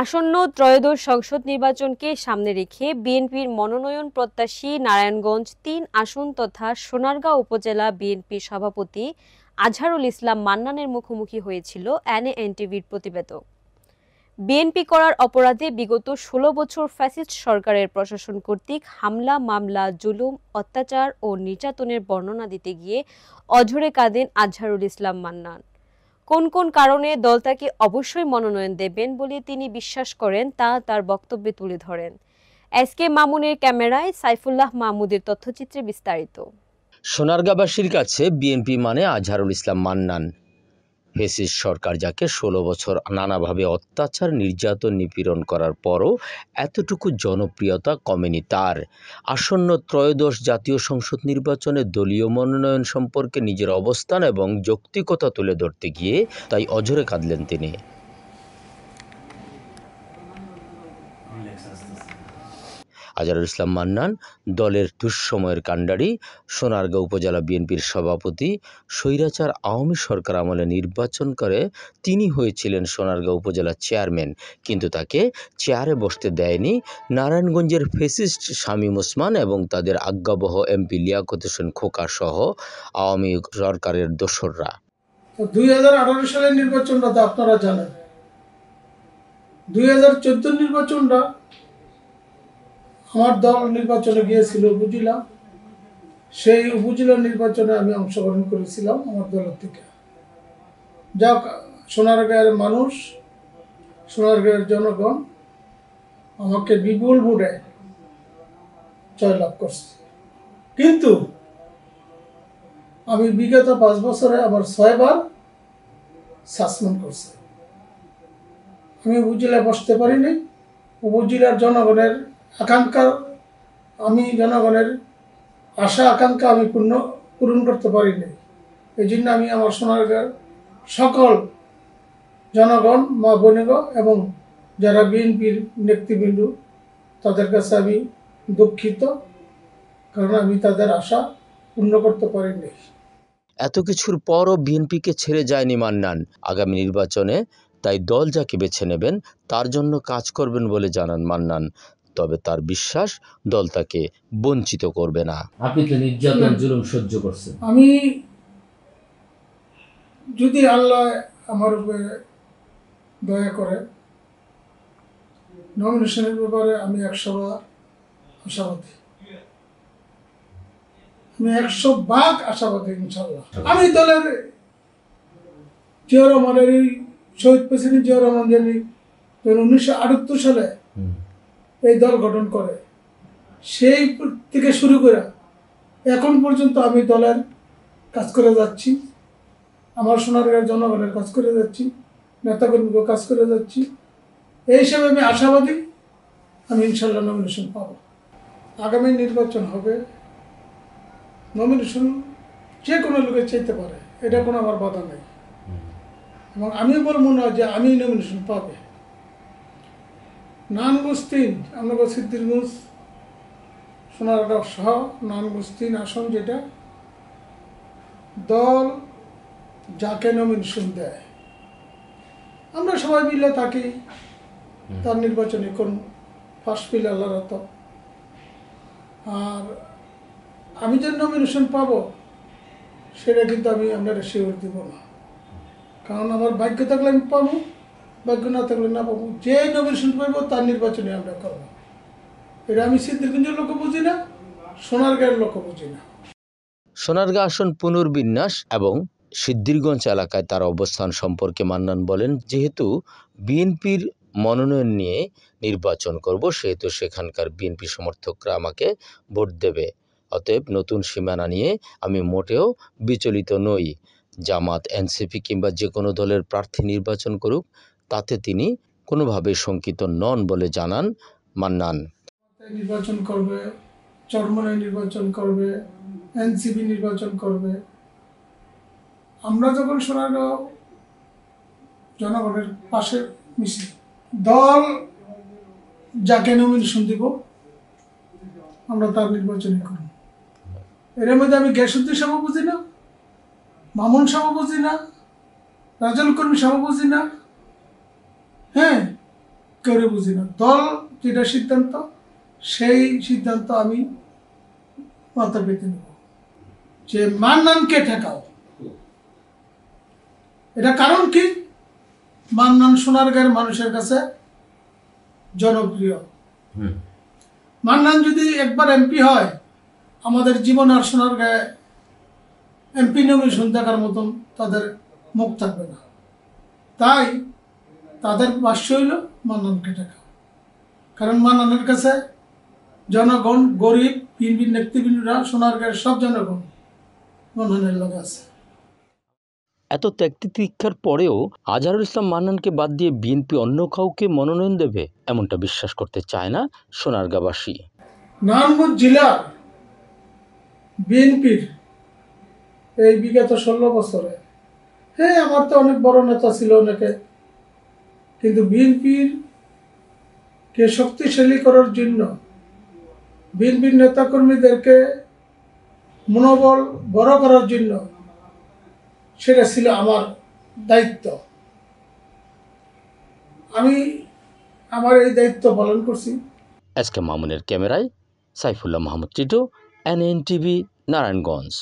আসন্ন ত্রয়োদশ সংসদ নির্বাচনকে সামনে রেখে বিএনপির মনোনয়ন প্রত্যাশী নারায়ণগঞ্জ ৩ আসন তথা সোনারগাঁও উপজেলা বিএনপির সভাপতি আজহারুল ইসলাম মান্নানের মুখোমুখি হয়েছিল এনএনটিভির প্রতিবেদক। বিএনপি করার অপরাধে বিগত ১৬ বছর ফ্যাসিস্ট সরকারের প্রশাসন কর্তৃক হামলা, মামলা, জুলুম, অত্যাচার ও নির্যাতনের বর্ণনা দিতে গিয়ে অঝরে কাঁদেন আজহারুল ইসলাম মান্নান। কোন কোন কারণে দল তাকে অবশ্যই মনোনয়ন দেবেন বলে তিনি বিশ্বাস করেন তা তার বক্তব্যে তুলে ধরেন। এসকে মামুনের ক্যামেরায় সাইফুল্লাহ মাহমুদের তথ্যচিত্রে বিস্তারিত। সোনারগাঁবাসীর কাছে বিএনপি মানে আজহারুল ইসলাম মান্নান। ফ্যাসিস্ট সরকার যাকে ১৬ বছর নানাভাবে অত্যাচার, নির্যাতন, নিপীড়ন করার পরও এতটুকু জনপ্রিয়তা কমেনি তার। আসন্ন ত্রয়োদশ জাতীয় সংসদ নির্বাচনে দলীয় মনোনয়ন সম্পর্কে নিজের অবস্থান এবং যৌক্তিকতা তুলে ধরতে গিয়ে তাই অঝরে কাঁদলেন তিনি। আজহারুল ইসলাম মান্নান দলের দুঃসময়ের কাণ্ডারি, সোনারগাঁও উপজেলা বিএনপির সভাপতি। স্বৈরাচার আওয়ামী সরকার আমলে নির্বাচন করে তিনি হয়েছিলেন সোনারগাঁও উপজেলার চেয়ারম্যান, কিন্তু তাকে চেয়ারে বসতে দেয়নি নারায়ণগঞ্জের ফ্যাসিস্ট শামীম ওসমান এবং তাদের আজ্ঞাবহ এমপি লিয়াকত হোসেন খোকা সহ আওয়ামী সরকারের দোসররা। 2018 সালের নির্বাচনটা তো আপনারা জানেন। 2014 নির্বাচনটা আমার দল নির্বাচনে গিয়েছিল উপজেলা। সেই উপজেলা নির্বাচনে আমি অংশগ্রহণ করেছিলাম আমার দলের থেকে। যাক, সোনারগাঁয়ের মানুষ, সোনারগাঁয়ের জনগণ আমাকে বিপুল ভোটে জয়লাভ করছে। কিন্তু আমি বিগত 5 বছরে আমার 6 বার সাসপেন্ড করছে। আমি উপজেলায় বসতে পারিনি। উপজেলার জনগণের আকাঙ্ক্ষা, আমি জনগণের আশা আকাঙ্ক্ষা আমি পূরণ করতে পারিনি। এই জন্য আমি আমার সোনারগাঁর সকল জনগণ, মা বোনেরা এবং যারা বিএনপির নেতৃবৃন্দ, তাদের কাছে আমি দুঃখিত, কারণ আমি তাদের আশা পূর্ণ করতে পারিনি। এত কিছুর পরও বিএনপিকে ছেড়ে যায়নি মান্নান। আগামী নির্বাচনে তাই দল যাকে বেছে নেবেন তার জন্য কাজ করবেন বলে জানান মান্নান। তবে তার বিশ্বাস দল তাকে বঞ্চিত করবে না। আপনি তো নির্যাতন, জুলুম সহ্য করছেন। আমি যদি আল্লাহ আমার উপরে দয়া করে, নমিনেশনের ব্যাপারে আমি 100 আশাবাদী। আমি 100% আশাবাদী ইনশাল্লাহ। আমি দলের জিয়া রহমানের, শহীদ প্রেসিডেন্ট জিয়া রহমান যিনি 1978 সালে এই দল গঠন করে, সেই থেকে শুরু করে এখন পর্যন্ত আমি দলের কাজ করে যাচ্ছি, আমার সোনারগাঁয়ের জনগণের কাজ করে যাচ্ছি, নেতাকর্মীকে কাজ করে যাচ্ছি। এই হিসাবে আমি আশাবাদী আমি ইনশাল্লাহ নমিনেশন পাব। আগামী নির্বাচন হবে, নমিনেশন যে কোনো লোকে চাইতে পারে, এটা কোনো আমার বাধা নেই, এবং আমি বলবো না যে আমি নমিনেশন পাবে। নারায়ণগঞ্জ 3, আমরা সিদ্ধিরগঞ্জ, সোনারগাঁও সহ নারায়ণগঞ্জ 3 আসন, যেটা দল যাকে নমিনেশন দেয় আমরা সবাই মিলে থাকি, তার নির্বাচনে কোন ফার্স্ট পিল আল্লাহর হাতে। আর আমি যে নমিনেশন পাবো সেটা কিন্তু আমি আপনারা শিওর দিব না, কারণ আমার ভাগ্য থাকলে আমি পাবো, ভাগ্য না থাকলে না পাবো। যে নমিনেশন পাবো তার নির্বাচনে আমরা করবো। এটা আমি সিদ্ধিরগঞ্জের লোক বুঝি না, সোনারগাঁয়ের লোক বুঝি না। সোনারগাঁ আসন পুনর্বিন্যাস এবং সিদ্ধিরগঞ্জ এলাকায় তার অবস্থান সম্পর্কে মান্নান বলেন, যেহেতু বিএনপির মনোনয়ন নিয়ে নির্বাচন করব, সেহেতু সেখানকার বিএনপি সমর্থকরা আমাকে ভোট দেবে। অতএব নতুন সীমানা নিয়ে আমি মোটেও বিচলিত নই। জামাত, এনসিপি কিংবা যে কোনো দলের প্রার্থী নির্বাচন করুক, তাতে তিনি কোনোভাবেই শঙ্কিত নন বলে জানান মান্নান। নির্বাচন করবে, চরমনায় নির্বাচন করবে, এনসিপি নির্বাচন করবে। আমরা যখন সোনারগাঁও জনগণের পাশে মিশি, দল যাকে নমিনেশন দিব আমরা তার নির্বাচনই করব। এর মধ্যে আমি গ্যাসুদ্দিন সাহেব বুঝি না, মামুন সাহেব বুঝি না, রাজল কর্মী সাহেব বুঝি না, হ্যাঁ, করে বুঝি না। দল যেটা সিদ্ধান্ত, সেই সিদ্ধান্ত আমি মাথা পেতে নেব, যে মান্নানকে ঠেকাও। এটা কারণ কি? মান্নান সোনারগাঁয়ের মানুষের কাছে জনপ্রিয়। মান্নান যদি একবার এমপি হয়, আমাদের জীবন আর সোনারগাঁয়ে এমপি নমিনেশন দেখার মতন তাদের মুখ থাকবে না। তাই তাদের ভাষ্য হইল মান্নানকে ঠেকাও। কারণ মান্নানের কাছে জনগণ, গরিব, বিএনপির নেতৃবৃন্দরা, সোনারগাঁয়ের সব জনগণ মান্নানের লোক আছে। এত ত্যাগ-তিতিক্ষার পরেও আজহারুল ইসলাম মান্নানকে বাদ দিয়ে বিএনপি অন্য কাউকে মনোনয়ন দেবে, এমনটা বিশ্বাস করতে চায় না সোনারগাঁবাসী। নারায়ণগঞ্জ জেলার বিএনপির এই বিগত 16 বছরে, হ্যাঁ আমার তো অনেক বড় নেতা ছিল অনেকে, কিন্তু বিএনপির কে শক্তিশালী করার জন্য, বিএনপির নেতাকর্মীদেরকে মনোবল বড় করার জন্য, সেটা ছিল আমার দায়িত্ব। আমি আমার এই দায়িত্ব পালন করছি। এসকে মামুনের ক্যামেরায় সাইফুল্লাহ মাহমুদ টিটু, NNTV, নারায়ণগঞ্জ।